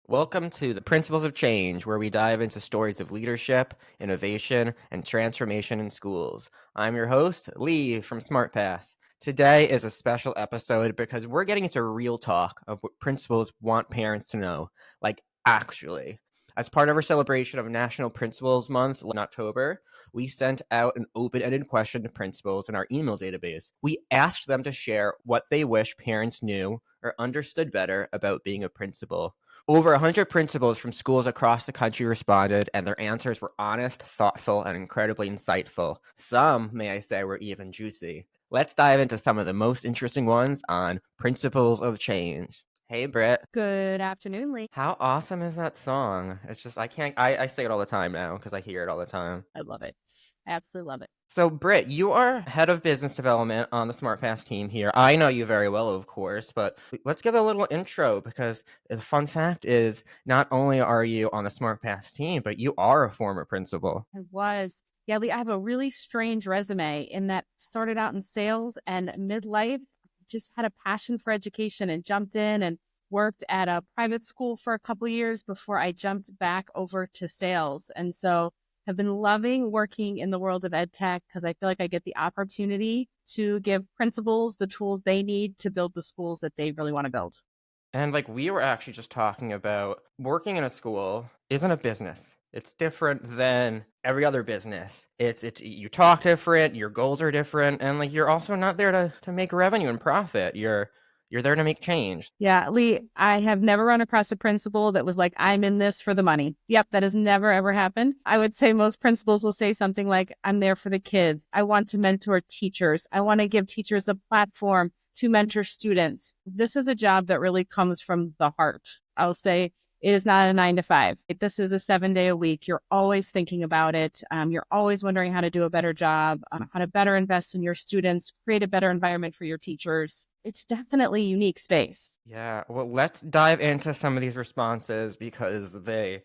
Welcome to the Principles of Change, where we dive into stories of leadership, innovation, and transformation in schools. I'm your host, Lee from SmartPass. Today is a special episode because we're getting into real talk of what principals want parents to know, like actually. As part of our celebration of National Principals Month in October, we sent out an open-ended question to principals in our email database. We asked them to share what they wish parents knew or understood better about being a principal. Over 100 principals from schools across the country responded, and their answers were honest, thoughtful, and incredibly insightful. Some, may I say, were even juicy. Let's dive into some of the most interesting ones on Principles of Change. Hey, Britt. Good afternoon, Lee. How awesome is that song? It's just, I say it all the time now because I hear it all the time. I love it. I absolutely love it. So, Britt, you are head of business development on the SmartPass team here. I know you very well, of course, but let's give a little intro because the fun fact is not only are you on the SmartPass team, but you are a former principal. I was. Yeah, Lee, I have a really strange resume in that started out in sales and midlife, just had a passion for education and jumped in and worked at a private school for a couple of years before I jumped back over to sales. And so have been loving working in the world of ed tech because I feel like I get the opportunity to give principals the tools they need to build the schools that they really want to build. And like we were actually just talking about working in a school isn't a business. It's different than every other business. It's you talk different, your goals are different, and like you're also not there to make revenue and profit. You're there to make change. Yeah, Lee, I have never run across a principal that was like, I'm in this for the money. Yep, that has never, ever happened. I would say most principals will say something like, I'm there for the kids. I want to mentor teachers. I want to give teachers a platform to mentor students. This is a job that really comes from the heart. I'll say it is not a 9 to 5. This is a 7 day a week. You're always thinking about it. You're always wondering how to do a better job, how to better invest in your students, create a better environment for your teachers. It's definitely a unique space. Yeah, well, let's dive into some of these responses because they're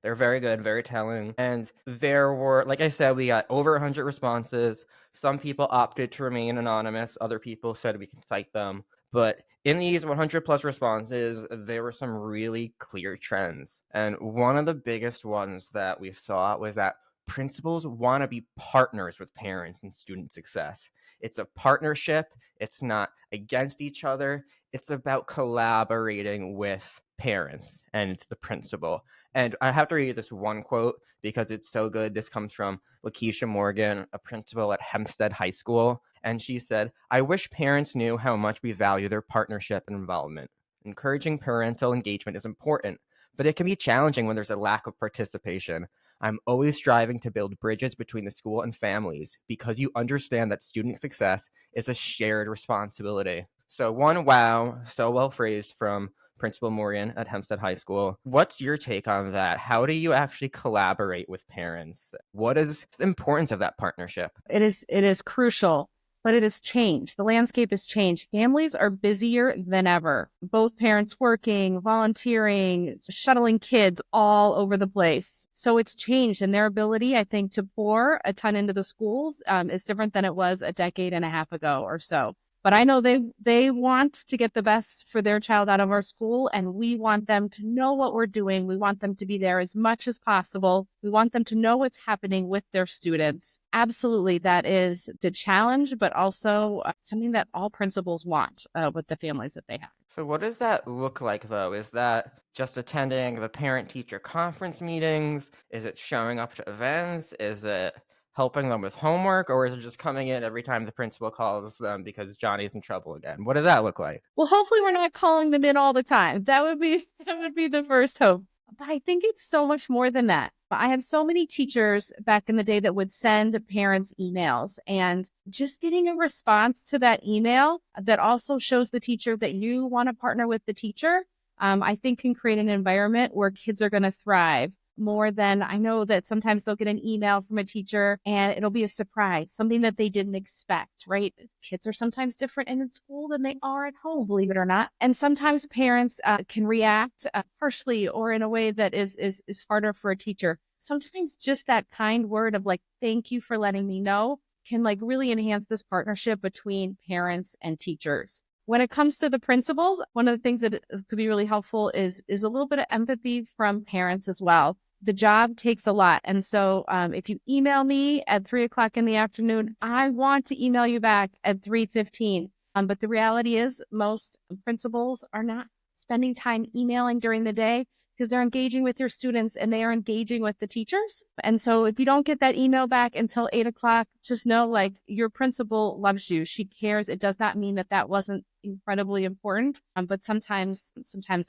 very good, very telling. And there were, like I said, we got over 100 responses. Some people opted to remain anonymous. Other people said we can cite them. But in these 100 plus responses, there were some really clear trends. And one of the biggest ones that we saw was that principals want to be partners with parents and student success. It's a partnership. It's not against each other. It's about collaborating with parents and the principal. And I have to read this one quote because it's so good. This comes from Lakeisha Morgan, a principal at Hempstead High School. And she said, I wish parents knew how much we value their partnership and involvement. Encouraging parental engagement is important, but it can be challenging when there's a lack of participation. I'm always striving to build bridges between the school and families because you understand that student success is a shared responsibility. So one wow, so well phrased from Principal Morgan at Hempstead High School. What's your take on that? How do you actually collaborate with parents? What is the importance of that partnership? It is crucial, but it has changed. The landscape has changed. Families are busier than ever. Both parents working, volunteering, shuttling kids all over the place. So it's changed, and their ability, I think, to pour a ton into the schools is different than it was a decade and a half ago or so. But I know they want to get the best for their child out of our school, and we want them to know what we're doing. We want them to be there as much as possible. We want them to know what's happening with their students. Absolutely, that is the challenge, but also something that all principals want with the families that they have. So what does that look like, though? Is that just attending the parent-teacher conference meetings? Is it showing up to events? Is it helping them with homework, or is it just coming in every time the principal calls them because Johnny's in trouble again? What does that look like? Well, hopefully we're not calling them in all the time. That would be the first hope. But I think it's so much more than that. I have so many teachers back in the day that would send parents emails, and just getting a response to that email that also shows the teacher that you want to partner with the teacher, I think can create an environment where kids are going to thrive. More than I know that sometimes they'll get an email from a teacher and it'll be a surprise, something that they didn't expect, right? Kids are sometimes different in school than they are at home, believe it or not. And sometimes parents can react harshly or in a way that is harder for a teacher. Sometimes just that kind word of like, thank you for letting me know can like really enhance this partnership between parents and teachers. When it comes to the principals, one of the things that could be really helpful is a little bit of empathy from parents as well. The job takes a lot. And so if you email me at 3 o'clock in the afternoon, I want to email you back at 3:15. But the reality is most principals are not spending time emailing during the day because they're engaging with your students and they are engaging with the teachers. And so if you don't get that email back until 8 o'clock, just know like your principal loves you. She cares. It does not mean that that wasn't incredibly important. But sometimes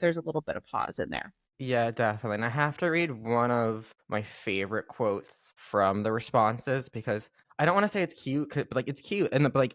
there's a little bit of pause in there. Yeah, definitely. And I have to read one of my favorite quotes from the responses because I don't want to say it's cute, but like it's cute, and but like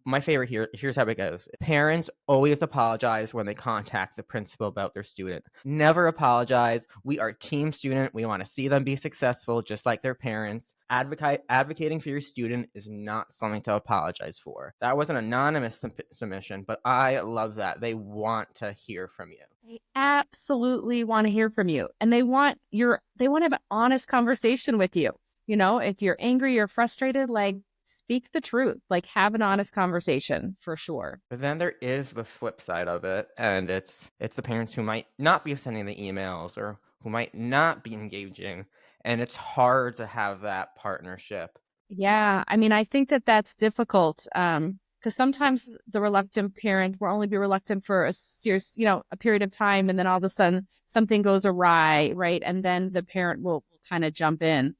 my favorite here. Here's how it goes: parents always apologize when they contact the principal about their student. Never apologize. We are team student. We want to see them be successful, just like their parents. Advocating for your student is not something to apologize for. That was an anonymous submission, but I love that. They want to hear from you. They absolutely want to hear from you and they want to have an honest conversation with you. You know, if you're angry or frustrated, like speak the truth, like have an honest conversation for sure. But then there is the flip side of it, and it's the parents who might not be sending the emails or who might not be engaging, and it's hard to have that partnership. Yeah, I mean, I think that that's difficult because sometimes the reluctant parent will only be reluctant for a serious, a period of time, and then all of a sudden something goes awry, right? And then the parent will kind of jump in.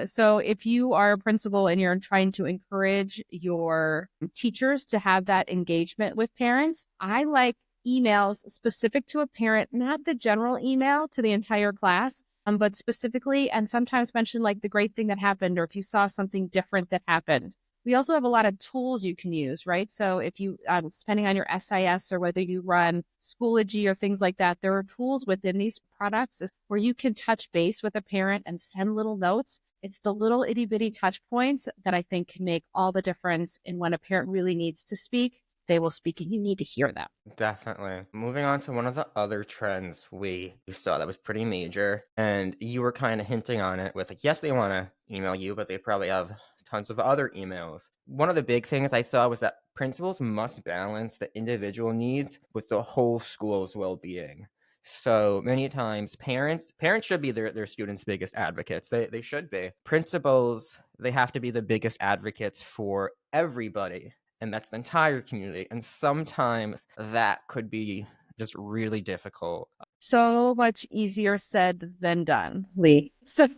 So if you are a principal and you're trying to encourage your teachers to have that engagement with parents, I like emails specific to a parent, not the general email to the entire class, but specifically, and sometimes mention like the great thing that happened, or if you saw something different that happened. We also have a lot of tools you can use, right? So if you, depending on your SIS or whether you run Schoology or things like that, there are tools within these products where you can touch base with a parent and send little notes. It's the little itty bitty touch points that I think can make all the difference in when a parent really needs to speak. They will speak and you need to hear them. Definitely. Moving on to one of the other trends we saw that was pretty major, and you were kind of hinting on it with like, yes, they want to email you, but they probably have tons of other emails. One of the big things I saw was that principals must balance the individual needs with the whole school's well-being. So many times parents should be their students' biggest advocates. They should be. Principals, they have to be the biggest advocates for everybody, and that's the entire community. And sometimes that could be just really difficult. So much easier said than done, Lee. So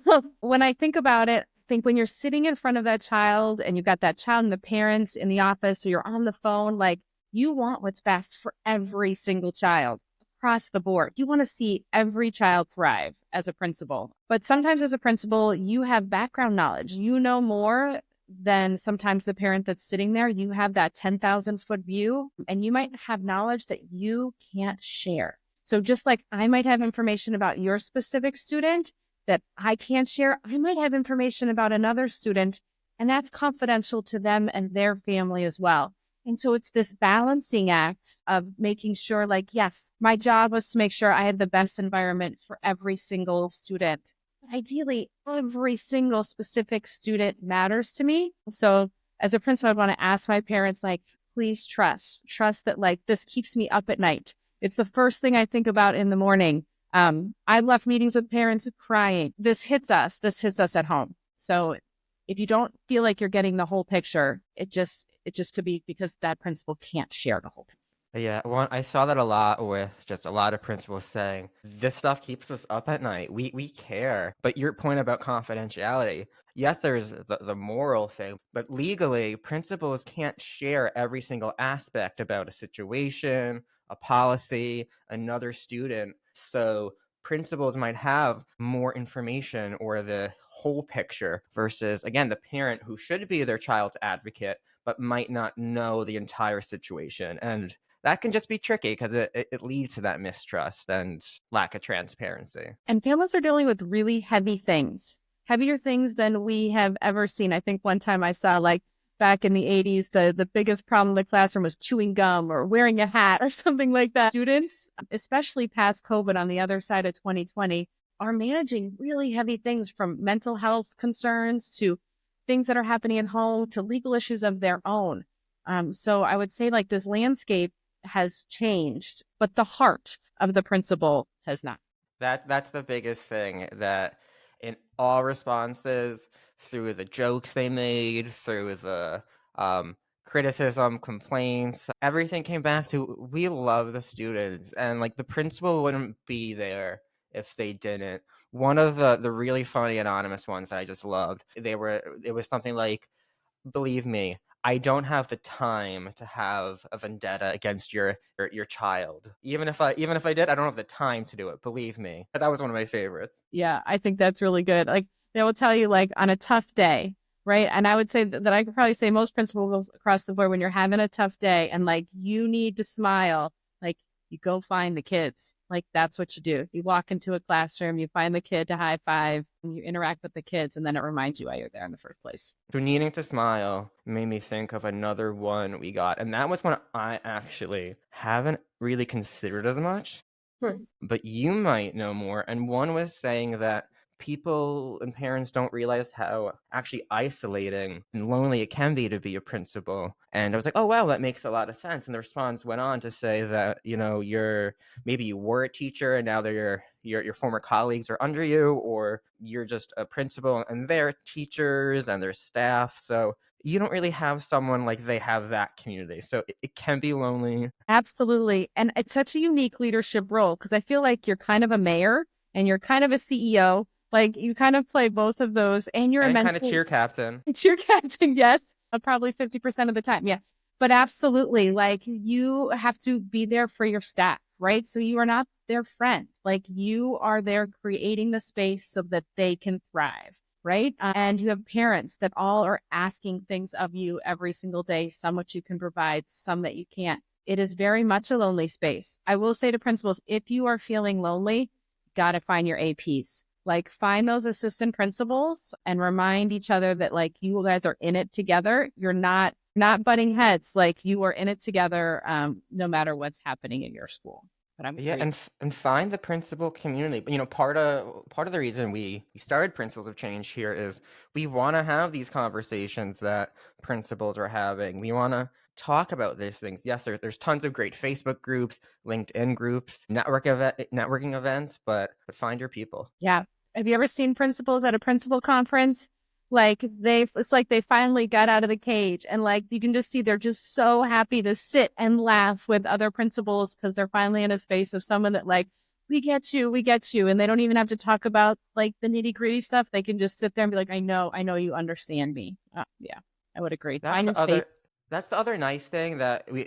when I think about it, I think when you're sitting in front of that child and you've got that child and the parents in the office, or you're on the phone, like you want what's best for every single child across the board. You want to see every child thrive as a principal. But sometimes as a principal, you have background knowledge. You know more than sometimes the parent that's sitting there. You have that 10,000-foot view, and you might have knowledge that you can't share. So just like I might have information about your specific student that I can't share, I might have information about another student, and that's confidential to them and their family as well. And so it's this balancing act of making sure, like, yes, my job was to make sure I had the best environment for every single student. But ideally, every single specific student matters to me. So as a principal, I'd want to ask my parents, like, please trust that, like, this keeps me up at night. It's the first thing I think about in the morning. I've left meetings with parents crying. This hits us at home. So if you don't feel like you're getting the whole picture, it just could be because that principal can't share the whole picture. Yeah, I saw that a lot with just a lot of principals saying, this stuff keeps us up at night. We care. But your point about confidentiality, yes, there's the moral thing, but legally, principals can't share every single aspect about a situation, a policy, another student. So principals might have more information or the whole picture versus, again, the parent who should be their child's advocate, but might not know the entire situation. And that can just be tricky because it leads to that mistrust and lack of transparency. And families are dealing with really heavy things, heavier things than we have ever seen. I think one time I saw, like, back in the 80s, the biggest problem in the classroom was chewing gum or wearing a hat or something like that. Students, especially past COVID on the other side of 2020, are managing really heavy things, from mental health concerns to things that are happening at home to legal issues of their own. So I would say like this landscape has changed, but the heart of the principal has not. That's the biggest thing, that in all responses, through the jokes they made, through the um, criticism, complaints, everything came back to, we love the students, and like the principal wouldn't be there if they didn't. One of the really funny anonymous ones that I just loved, it was something like, believe me, I don't have the time to have a vendetta against your child. Even if I did, I don't have the time to do it. Believe me. That was one of my favorites. Yeah, I think that's really good. Like they will tell you like on a tough day, right? And I would say that I could probably say most principals across the board when you're having a tough day and like you need to smile, like you go find the kids. Like that's what you do. You walk into a classroom, you find the kid to high five, and you interact with the kids, and then it reminds you why you're there in the first place. So needing to smile made me think of another one we got, and that was one I actually haven't really considered as much, Hmm. but you might know more. And one was saying that people and parents don't realize how actually isolating and lonely it can be to be a principal. And I was like, oh wow, that makes a lot of sense. And the response went on to say that, maybe you were a teacher and now they're your former colleagues are under you, or you're just a principal and they're teachers and their staff. So you don't really have someone like they have that community. So it can be lonely. Absolutely. And it's such a unique leadership role because I feel like you're kind of a mayor and you're kind of a CEO. Like you kind of play both of those and you're a And kind of mentor. cheer captain. Cheer captain, yes. Probably 50% of the time, yes. But absolutely, like you have to be there for your staff, right? So you are not their friend. Like you are there creating the space so that they can thrive, right? And you have parents that all are asking things of you every single day, some which you can provide, some that you can't. It is very much a lonely space. I will say to principals, if you are feeling lonely, got to find your APs. Like find those assistant principals and remind each other that like you guys are in it together. You're not butting heads. Like you are in it together, no matter what's happening in your school. But I'm Yeah, agree. and find the principal community. Part of the reason we started Principles of Change here is we want to have these conversations that principals are having. We want to talk about these things. Yes, there's tons of great Facebook groups, LinkedIn groups, networking events, but find your people. Yeah. Have you ever seen principals at a principal conference? Like it's like they finally got out of the cage and like you can just see they're just so happy to sit and laugh with other principals because they're finally in a space of someone that like, we get you, we get you. And they don't even have to talk about like the nitty gritty stuff. They can just sit there and be like, I know you understand me. Yeah, I would agree. That's Find your the space. other that's the other nice thing that we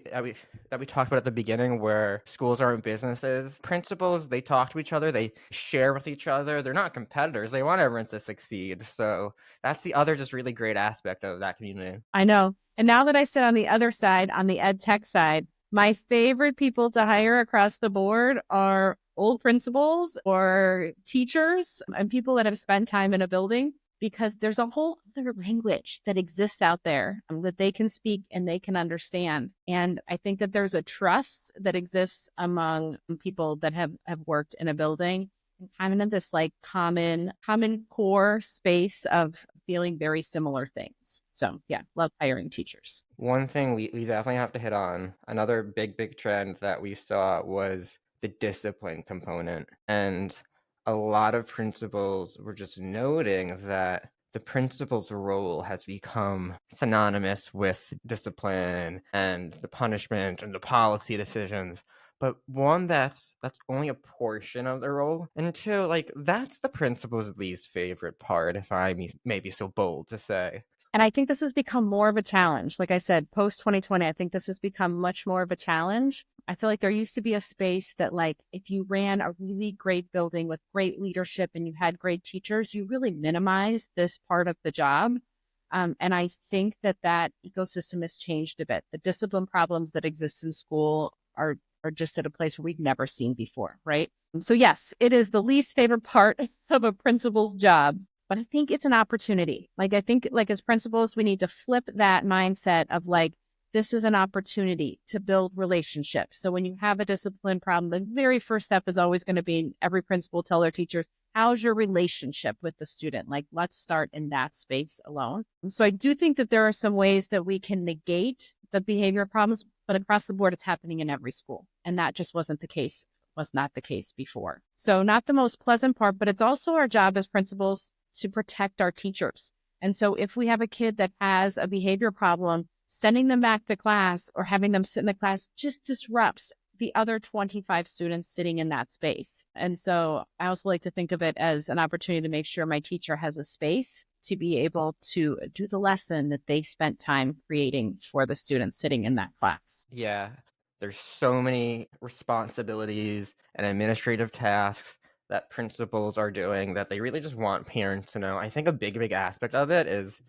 talked about at the beginning, where schools aren't businesses. Principals, they talk to each other, they share with each other. They're not competitors. They want everyone to succeed. So that's the other just really great aspect of that community. I know. And now that I sit on the other side, on the ed tech side, my favorite people to hire across the board are old principals or teachers and people that have spent time in a building because there's a whole other language that exists out there that they can speak and they can understand. And I think that there's a trust that exists among people that have worked in a building, kind of this like common core space of feeling very similar things. So yeah, love hiring teachers. One thing we definitely have to hit on, another big trend that we saw, was the discipline component. And a lot of principals were just noting that the principal's role has become synonymous with discipline and the punishment and the policy decisions. But one, that's only a portion of the role. And two, like that's the principal's least favorite part, if I may be so bold to say. And I think this has become more of a challenge. Like I said, post 2020, I think this has become much more of a challenge. I feel like there used to be a space that, like, if you ran a really great building with great leadership and you had great teachers, you really minimized this part of the job. And I think that that ecosystem has changed a bit. The discipline problems that exist in school are just at a place where we've never seen before, right? So yes, it is the least favorite part of a principal's job. But I think it's an opportunity. Like, I think like as principals, we need to flip that mindset of like, this is an opportunity to build relationships. So when you have a discipline problem, the very first step is always going to be every principal tell their teachers, how's your relationship with the student? Like, let's start in that space alone. So I do think that there are some ways that we can negate the behavior problems, but across the board, it's happening in every school. And that just was not the case before. So not the most pleasant part, but it's also our job as principals to protect our teachers. And so if we have a kid that has a behavior problem, sending them back to class or having them sit in the class just disrupts the other 25 students sitting in that space. And so I also like to think of it as an opportunity to make sure my teacher has a space to be able to do the lesson that they spent time creating for the students sitting in that class. Yeah, there's so many responsibilities and administrative tasks that principals are doing that they really just want parents to know. I think a big aspect of it is,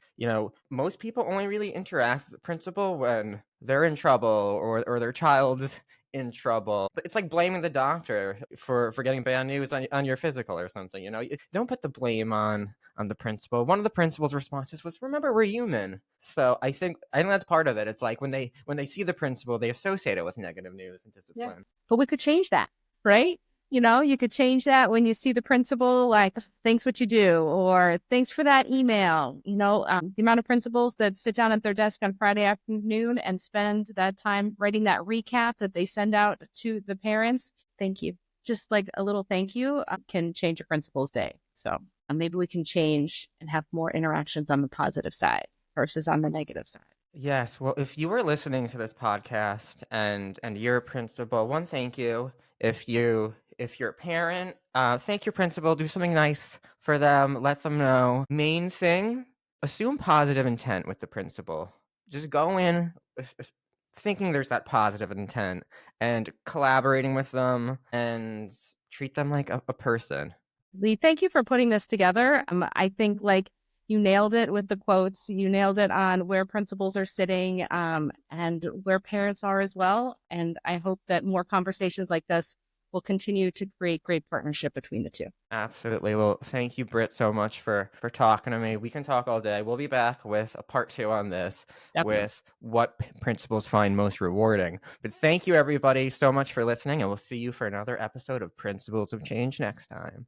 most people only really interact with the principal when they're in trouble or their child's in trouble. It's like blaming the doctor for getting bad news on your physical or something. You don't put the blame on the principal. One of the principal's responses was, "Remember, we're human." So I think that's part of it. It's like when they see the principal, they associate it with negative news and Yeah. discipline. But we could change that, right? You could change that when you see the principal, like, thanks what you do, or thanks for that email. The amount of principals that sit down at their desk on Friday afternoon and spend that time writing that recap that they send out to the parents. Thank you. Just like a little thank you can change a principal's day. So maybe we can change and have more interactions on the positive side versus on the negative side. Yes, well, if you were listening to this podcast and you're a principal, one, thank you. If you're a parent, thank your principal. Do something nice for them. Let them know. Main thing: assume positive intent with the principal. Just go in thinking there's that positive intent and collaborating with them and treat them like a person. Lee, thank you for putting this together. I think like you nailed it with the quotes. You nailed it on where principals are sitting and where parents are as well. And I hope that more conversations like this will continue to create great partnership between the two. Absolutely. Well, thank you, Britt, so much for talking to me. We can talk all day. We'll be back with a part 2 on this, Definitely. with what principals find most rewarding. But thank you, everybody, so much for listening, and we'll see you for another episode of Principles of Change next time.